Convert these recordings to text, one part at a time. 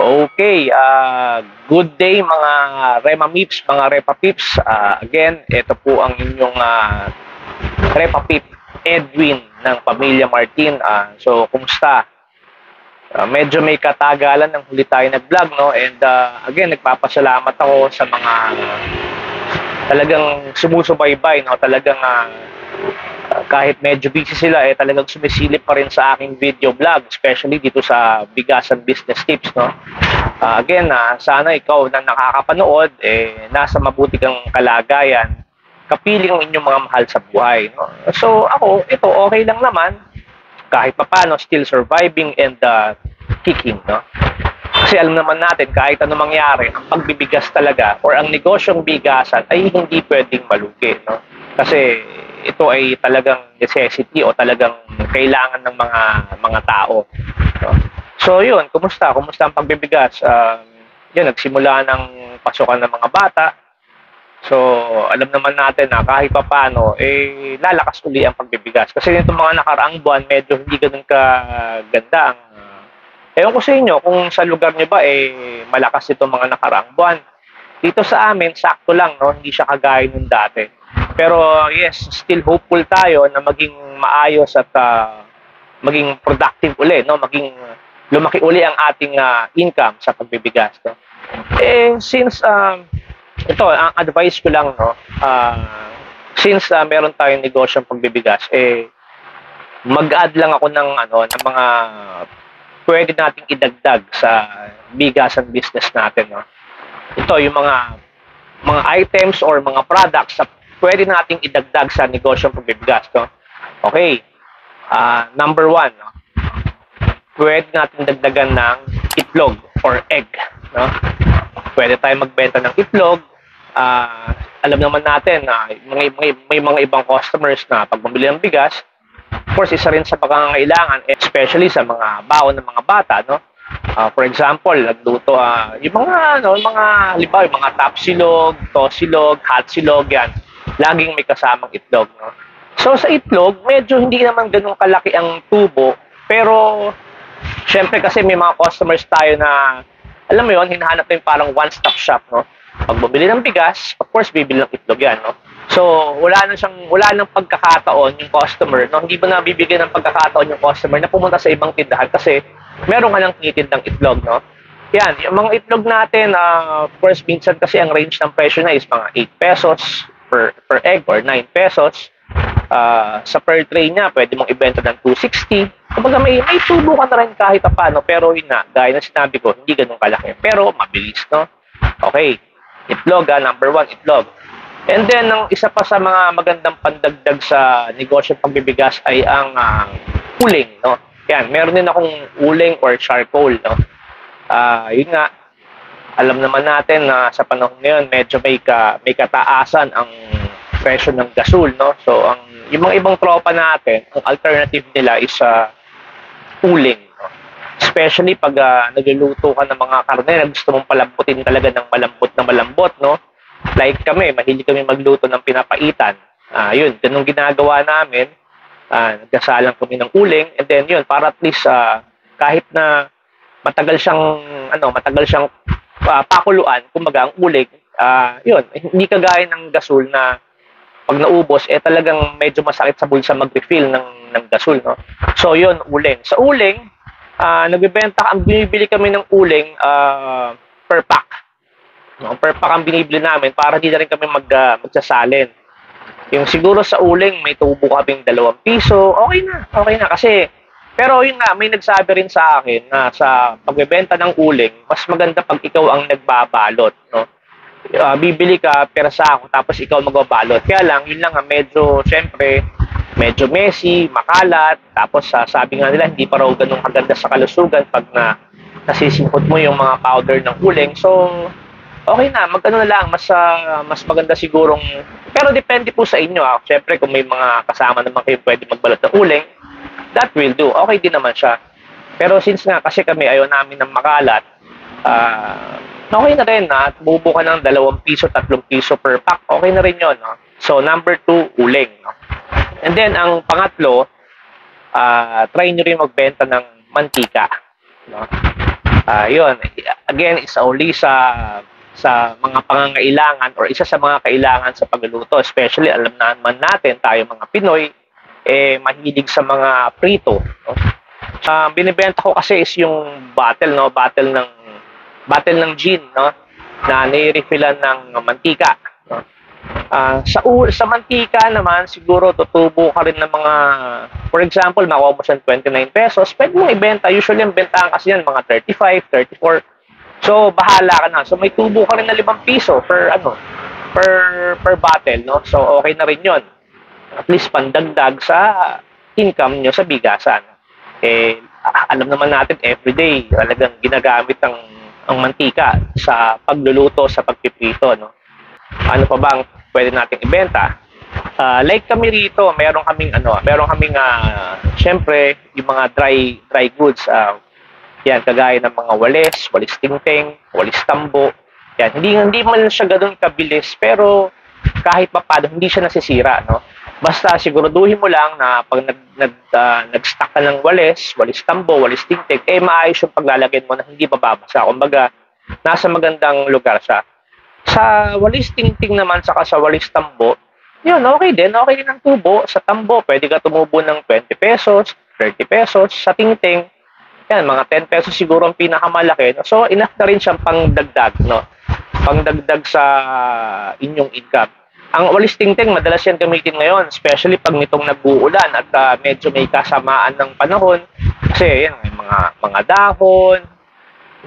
Okay, good day mga Rema Mips, mga Repa Pips. Again, ito po ang inyong Repa Pip Edwin ng Pamilya Martin. So, kumusta? Medyo may katagalan ng huli tayo nag-vlog, no? And again, nagpapasalamat ako sa mga talagang sumusubaybay, no? Talagang kahit medyo busy sila, talagang sumisilip pa rin sa aking video vlog, especially dito sa Bigasan Business Tips, no? Again, sana ikaw na nakakapanood, nasa mabuti kang kalagayan, kapiling ang inyong mga mahal sa buhay, no? So, ako, ito, okay lang naman, kahit papano, still surviving and kicking, no? Kasi alam naman natin, kahit ano mangyari, ang pagbibigas talaga, or ang negosyong bigasan, ay hindi pwedeng malugi, no? Kasi, ito ay talagang necessity o talagang kailangan ng mga tao. No? So yun, kumusta ang pagbibigas? Yun, nagsimula ng pasukan ng mga bata. So alam naman natin na kahit papaano lalakas uli ang pagbibigas. Kasi nitong mga nakaraang buwan medyo hindi ganoon kaganda ang ewan ko sa inyo kung sa lugar niyo ba malakas itong mga nakaraang buwan. Dito sa amin sakto lang, no, hindi siya kagaya nung dati. Pero yes, still hopeful tayo na maging maayos at maging productive uli, no? Maging lumaki uli ang ating income sa pagbibigas, no? Since ito, ang advice ko lang, no, since meron tayong negosyong pagbibigas, mag-add lang ako ng ng mga pwede nating idagdag sa bigasan business natin, no? Ito yung mga items or mga products sa pwede nating idagdag sa negosyong pagbibigas, no? Okay. Number 1, no? Pwede nating dagdagan ng itlog or egg, no? Pwede tayong magbenta ng itlog. Alam naman natin na may mga ibang customers na pag bumili ng bigas, of course, isa rin sa pangangailangan, especially sa mga baon ng mga bata, no? For example, nagluto yung halimbawa, yung mga tapsilog, tosilog, hotsilog, yan. Laging may kasamang itlog, no? So, sa itlog, medyo hindi naman ganun kalaki ang tubo, pero, syempre kasi may mga customers tayo na, alam mo yun, hinahanap na yung parang one-stop shop, no? Pag bumili ng bigas, of course, bibili ng itlog yan, no? So, wala nang pagkakataon yung customer, no? Hindi ba nabibigyan ng pagkakataon yung customer na pumunta sa ibang tindahan kasi meron ka ng tinitindang itlog, no? Yan, yung mga itlog natin, of course, minsan kasi ang range ng presyo na is mga 8 pesos per egg or 9 pesos. Sa per tray niya, pwede mong ibenta ng 260. Kumbaga may tubo ka na rin kahit paano, pero yun na, gaya ng sinabi ko, hindi ganun kalaki. Pero mabilis, no? Okay, itlog, number 1, itlog. And then, ang isa pa sa mga magandang pandagdag sa negosyo pagbibigas ay ang uling, no? Yan, meron din akong uling or charcoal, no? Yun nga, alam naman natin na sa panahon ngayon, medyo may kataasan ang presyo ng gasol, no? So, yung mga ibang tropa natin, ang alternative nila is uling, no? Especially pag nagluluto ka ng mga karne na gusto mong palambutin talaga ng malambot, no? Like kami, mahilig kami magluto ng pinapaitan. Yun, ganun ginagawa namin. Nagkasalang kami ng uling, and then yun, para at least kahit na matagal siyang pakuluan, kumbaga ang uling, yun, hindi kagaya ng gasol na pag naubos, talagang medyo masakit sa bulsa mag-refill ng gasol, no? So yun, uling. Sa uling, ang binibili kami ng uling per pack. No? Per pack ang binibili namin para hindi na rin kami magsasalin. Yung siguro sa uling, may tubo kaming 2 piso, okay na kasi, pero yun nga, may nagsabi rin sa akin na sa pagbebenta ng uling, mas maganda pag ikaw ang nagbabalot, no? Bibili ka, pera sa ako, tapos ikaw magbabalot. Kaya lang, yun lang medyo, syempre, medyo messy, makalat, tapos sabi nga nila, hindi pa raw ganun kaganda sa kalusugan pag nasisingkot mo yung mga powder ng uling. So, okay na, na lang, mas maganda sigurong, pero depende po sa inyo, Syempre, kung may mga kasama naman kayo pwede magbalot ng uling, that will do. Okay din naman siya. Pero since nga, kasi kami ayaw namin ng makalat, okay na rin, bubo ka ng 2 piso, 3 piso per pack, okay na rin yun, no? So, number 2, uling, no? And then, ang pangatlo, try nyo rin magbenta ng mantika, no? Yun, again, isa uli sa mga pangangailangan or isa sa mga kailangan sa pagluluto. Especially, alam naman natin, tayo mga Pinoy, mahilig sa mga prito. No? Binibenta ko kasi is yung bottle, no? Bottle ng gin, no? Na nire-refillan ng mantika. No? Sa mantika naman, siguro tutubo ka rin ng mga, for example, makuha mo siyang 29 pesos, pwede mong ibenta. Usually, ang bentahan kasi yan, mga 35, 34. So, bahala ka na. So, may tubo ka rin na 5 piso per bottle, no? So, okay na rin yon. At least pandagdag sa income nyo sa bigasan. Alam naman natin, everyday, talagang ginagamit ang mantika sa pagluluto, sa pagpiprito, no? Ano pa bang pwede nating ibenta? Like kami rito, meron kaming syempre, yung mga dry goods, yan, kagaya ng mga walis tingting, walis tambo. Yan, hindi man siya ganoon kabilis, pero kahit papaano hindi siya nasisira, no? Basta siguraduhin mo lang na pag nag-stock ka ng walis tambo, walis tingting, maayos yung paglalagyan mo na hindi bababasa. Kumbaga, nasa magandang lugar siya. Sa walis tingting naman, saka sa walis tambo, yun, okay din ang tubo. Sa tambo, pwede ka tumubo ng 20 pesos, 30 pesos. Sa tingting, yan, mga 10 pesos siguro ang pinakamalaki. No? So, enough na rin siyang pangdagdag, no? Pangdagdag sa inyong income. Ang walis tingting, madalas yan gamitin ngayon, especially pag nitong nag-uulan at medyo may kasamaan ng panahon. Kasi, yan, may mga dahon,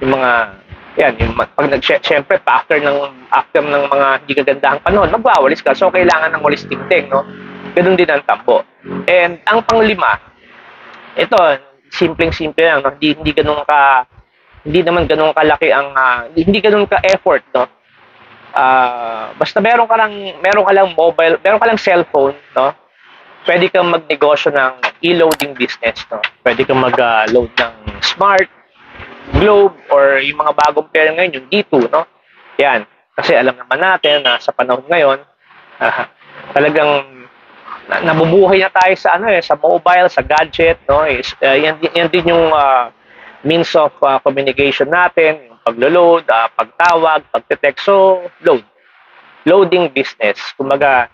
yung mga, yan, yung pag syempre, after ng mga hindi kagandahang panahon, magwawalis ka. So, kailangan ng walis tingting, no? Ganun din ang tambo. And, ang panglima, ito, simpleng-simple lang, no? Hindi naman ganun kalaki hindi ganun ka-effort, no? Basta meron ka lang mobile, meron ka lang cellphone, no? Pwede kang magnegosyo ng e-loading business, no? Pwede kang mag-load ng Smart, Globe, or yung mga bagong pera ngayon, yung D2, no? Yan. Kasi alam naman natin na sa panahon ngayon, talagang nabubuhay na tayo sa sa mobile, sa gadget, no? Yan din yung means of communication natin, yung paglo-load, pagtawag, pagte-text. So, loading business. Kumbaga,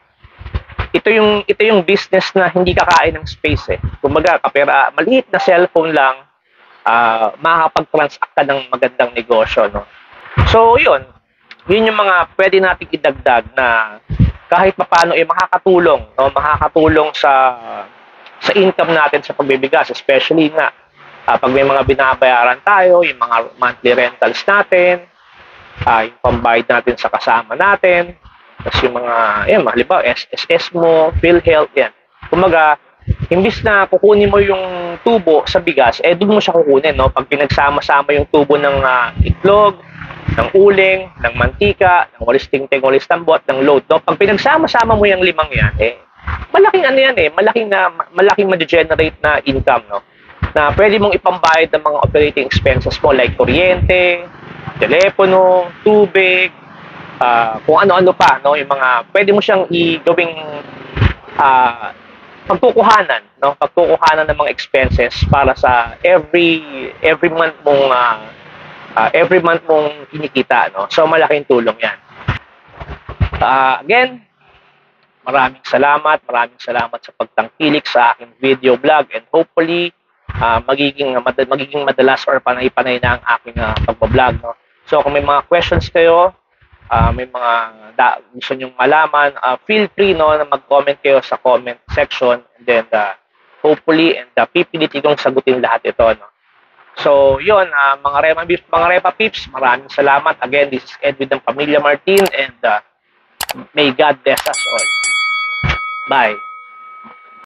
ito yung business na hindi kakain ng space, eh. Kumbaga, kapera maliit na cellphone lang, makakapag-transact ka ng magandang negosyo, no? So, yun yung mga pwede nating idagdag na kahit papaano makakatulong, no? Makakatulong sa income natin sa pagbibigas, especially nga pag may mga binabayaran tayo, yung mga monthly rentals natin, yung pambayad natin sa kasama natin, tapos yung mga halimbawa SSS mo, PhilHealth, yan. Kumaga, imbis na kukunin mo yung tubo sa bigas, doon mo siya kukunin, no? Pag pinagsama-sama yung tubo ng itlog, ng uling, ng mantika, ng walis tingting, walis tambot, ng load, no? Pag pinagsama-sama mo yung limang yan, malaking malaking ma-generate na income, no? Na pwede mong ipambayad ng mga operating expenses mo like kuryente, telepono, tubig, kung ano-ano pa, no? Yung mga pwede mo siyang igawing pagkukuhanan, no? Pagkukuhanan ng mga expenses para sa every month mong kinikita, no? So malaking tulong 'yan. Again, maraming salamat sa pagtangkilik sa aking video vlog, and hopefully magiging madalas or panay-panay na ang aking pagbablog, no? So kung may mga questions kayo, may mga gusto nyong malaman, feel free, no, na mag-comment kayo sa comment section, and then hopefully pipilitin kong sagutin lahat ito, no. So yun, mga Repa Peeps, maraming salamat. Again, this is Edwin ng Pamilya Martin, and may God bless us all. Bye.